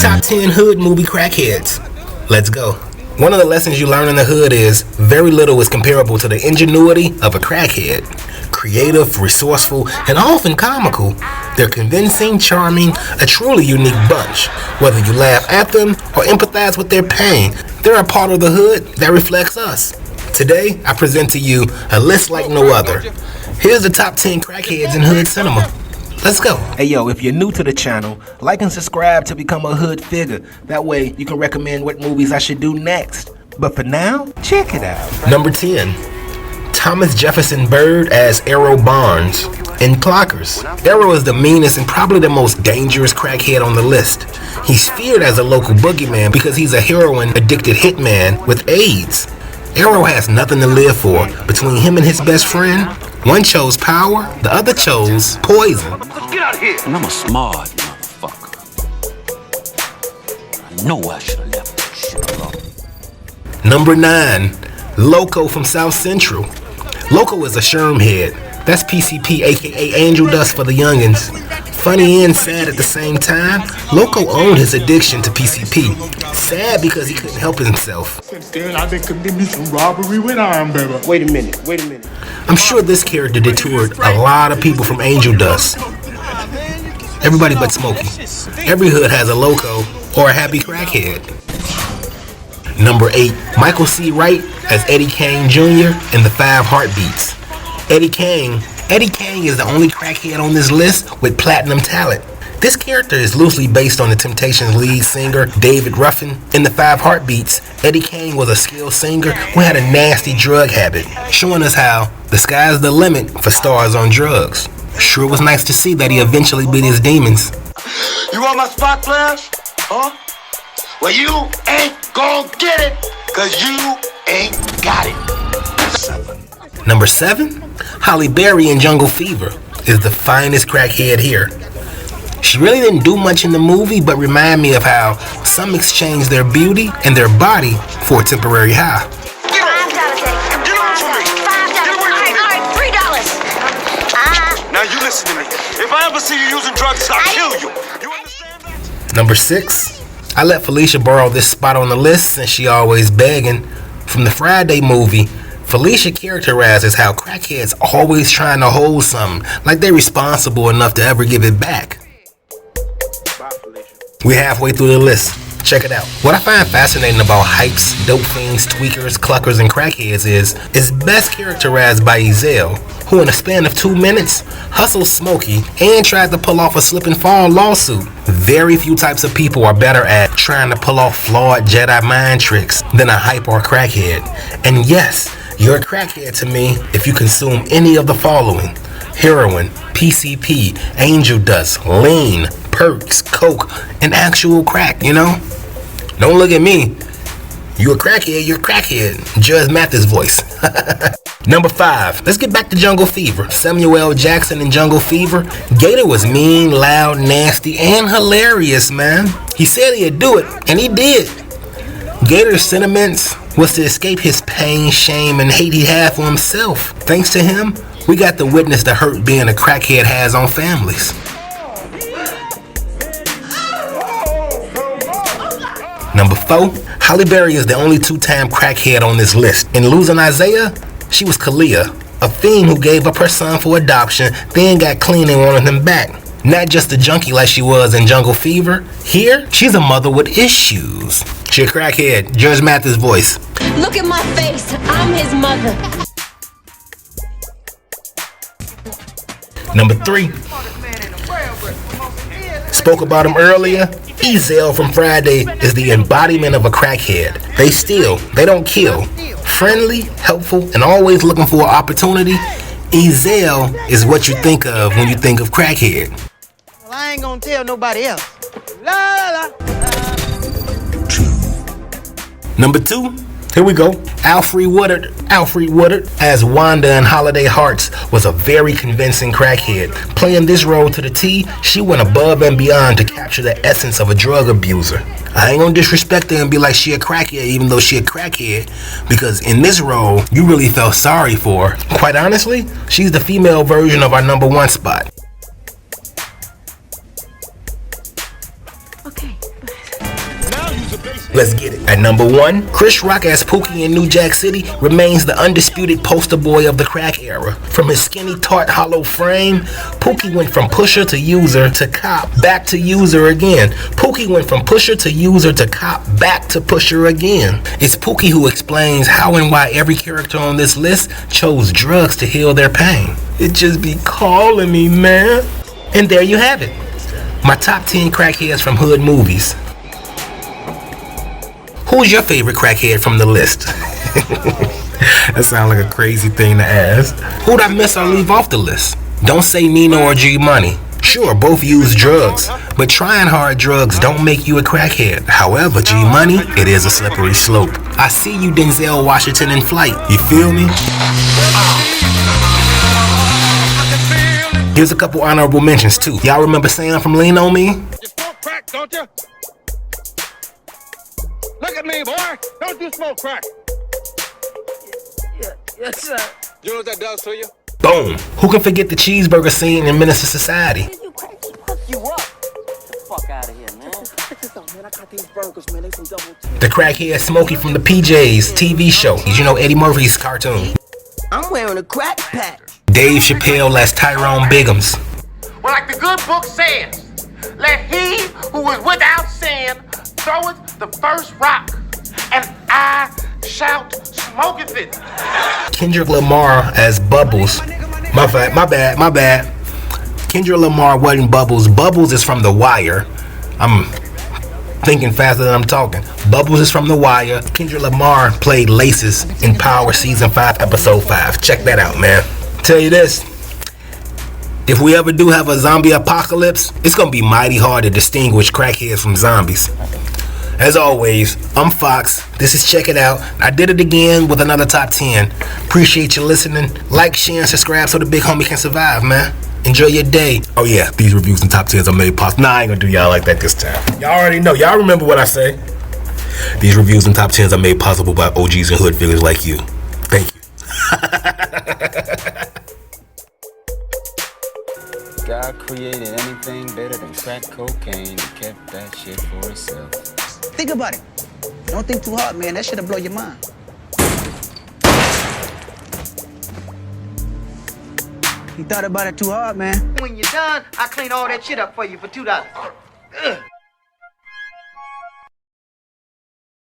Top 10 hood movie crackheads. Let's go. One of the lessons you learn in the hood is very little is comparable to the ingenuity of a crackhead. Creative, resourceful, and often comical, they're convincing, charming, a truly unique bunch. Whether you laugh at them or empathize with their pain, they're a part of the hood that reflects us. Today, I present to you a list like no other. Here's the top 10 crackheads in hood cinema. Let's go. Hey yo, if you're new to the channel, like and subscribe to become a hood figure. That way you can recommend what movies I should do next. But for now, check it out. Number 10. Thomas Jefferson Byrd as Aero Barnes in Clockers. Aero is the meanest and probably the most dangerous crackhead on the list. He's feared as a local boogeyman because he's a heroin-addicted hitman with AIDS. Aero has nothing to live for. Between him and his best friend, one chose power, the other chose poison. Get out here! And I'm a smart motherfucker. I know I should have left that shit alone. Number 9. Loco from South Central. Loco is a sherm head. That's PCP, aka Angel Dust for the youngins. Funny and sad at the same time, Loco owned his addiction to PCP. Sad because he couldn't help himself. Since then, I've been committing some robbery with iron, baby. Wait a minute. I'm sure this character detoured a lot of people from Angel Dust. Everybody but Smokey. Every hood has a Loco or a happy crackhead. Number 8. Michael C. Wright as Eddie Kane Jr. in The 5 Heartbeats. Eddie Kane is the only crackhead on this list with platinum talent. This character is loosely based on the Temptations lead singer David Ruffin. In The 5 Heartbeats, Eddie Kane was a skilled singer who had a nasty drug habit, showing us how the sky's the limit for stars on drugs. Sure was nice to see that he eventually beat his demons. You want my spot flash? Huh? Well, you ain't gon' get it, cause you ain't got it. Number 7, Halle Berry in Jungle Fever is the finest crackhead here. She really didn't do much in the movie, but remind me of how some exchange their beauty and their body for a temporary high. Get on for me. $3. Now you listen to me. If I ever see you using drugs, I'll kill you. You understand that? Number 6, I let Felicia borrow this spot on the list since she always begging. From the Friday movie, Felicia characterizes how crackheads always trying to hold something, like they're responsible enough to ever give it back. We're halfway through the list. Check it out. What I find fascinating about hypes, dope fiends, tweakers, cluckers, and crackheads is best characterized by Ezell, who in a span of 2 minutes hustled Smokey and tried to pull off a slip and fall lawsuit. Very few types of people are better at trying to pull off flawed Jedi mind tricks than a hype or a crackhead. And yes, you're a crackhead to me if you consume any of the following: heroin, PCP, angel dust, lean, perks, coke, and actual crack, you know? Don't look at me. You a crackhead, you're a crackhead. Judge Mathis voice. Number 5, let's get back to Jungle Fever. Samuel L. Jackson in Jungle Fever. Gator was mean, loud, nasty, and hilarious, man. He said he'd do it, and he did. Gator's sentiments was to escape his pain, shame, and hate he had for himself. Thanks to him, we got to witness the hurt being a crackhead has on families. Number 4, Halle Berry is the only 2-time crackhead on this list. In Losing Isaiah, she was Khaila, a fiend who gave up her son for adoption, then got clean and wanted him back. Not just a junkie like she was in Jungle Fever. Here, she's a mother with issues. She a crackhead. Judge Mathis voice. Look at my face. I'm his mother. Number 3. Spoke about him earlier. Ezell from Friday is the embodiment of a crackhead. They steal. They don't kill. Friendly, helpful, and always looking for an opportunity. Ezell is what you think of when you think of crackhead. Well, I ain't gonna tell nobody else. La la la. Number 2, here we go. Alfre Woodard as Wanda in Holiday Hearts was a very convincing crackhead. Playing this role to the T, she went above and beyond to capture the essence of a drug abuser. I ain't gonna disrespect her and be like she a crackhead even though she a crackhead, because in this role, you really felt sorry for her. Quite honestly, she's the female version of our number 1 spot. Okay. Let's get it. At number 1, Chris Rock as Pookie in New Jack City remains the undisputed poster boy of the crack era. From his skinny, taut, hollow frame, Pookie went from pusher to user to cop, back to user again. Pookie went from pusher to user to cop, back to pusher again. It's Pookie who explains how and why every character on this list chose drugs to heal their pain. It just be calling me, man. And there you have it. My top 10 crackheads from hood movies. Who's your favorite crackhead from the list? That sounds like a crazy thing to ask. Who'd I miss or leave off the list? Don't say Nino or G Money. Sure, both use drugs, but trying hard drugs don't make you a crackhead. However, G Money, it is a slippery slope. I see you, Denzel Washington, in flight. You feel me? Here's a couple honorable mentions too. Y'all remember Sam from Lean On Me? You smoke crack, don't you? Look at me, boy. Don't you smoke crack? Yes, sir. You know what that does to you? Boom. Who can forget the cheeseburger scene in Menace to Society? You up? Get the fuck out of here, man. Man, I got these burgers, man. They some double T. The crackhead Smokey from the PJs TV show. You know Eddie Murphy's cartoon. I'm wearing a crack patch. Dave Chappelle as Tyrone Biggums. Well, like the good book says, let he who is without sin throweth the first rock, and I shout, smoketh it. Kendrick Lamar as Bubbles. My bad. Kendrick Lamar wasn't Bubbles. Bubbles is from The Wire. I'm thinking faster than I'm talking. Bubbles is from The Wire. Kendrick Lamar played Laces in Power Season 5, Episode 5. Check that out, man. Tell you this. If we ever do have a zombie apocalypse, it's gonna be mighty hard to distinguish crackheads from zombies. As always, I'm Fox. This is Check It Out. I did it again with another top 10. Appreciate you listening. Like, share, and subscribe so the big homie can survive, man. Enjoy your day. Oh yeah, these reviews and top 10s are made possible. Nah, I ain't gonna do y'all like that this time. Y'all already know. Y'all remember what I say. These reviews and top 10s are made possible by OGs and hood figures like you. Thank you. God created anything better than crack cocaine and kept that shit for himself. Think about it. Don't think too hard, man. That shit'll blow your mind. You thought about it too hard, man. When you're done, I clean all that shit up for you for $2.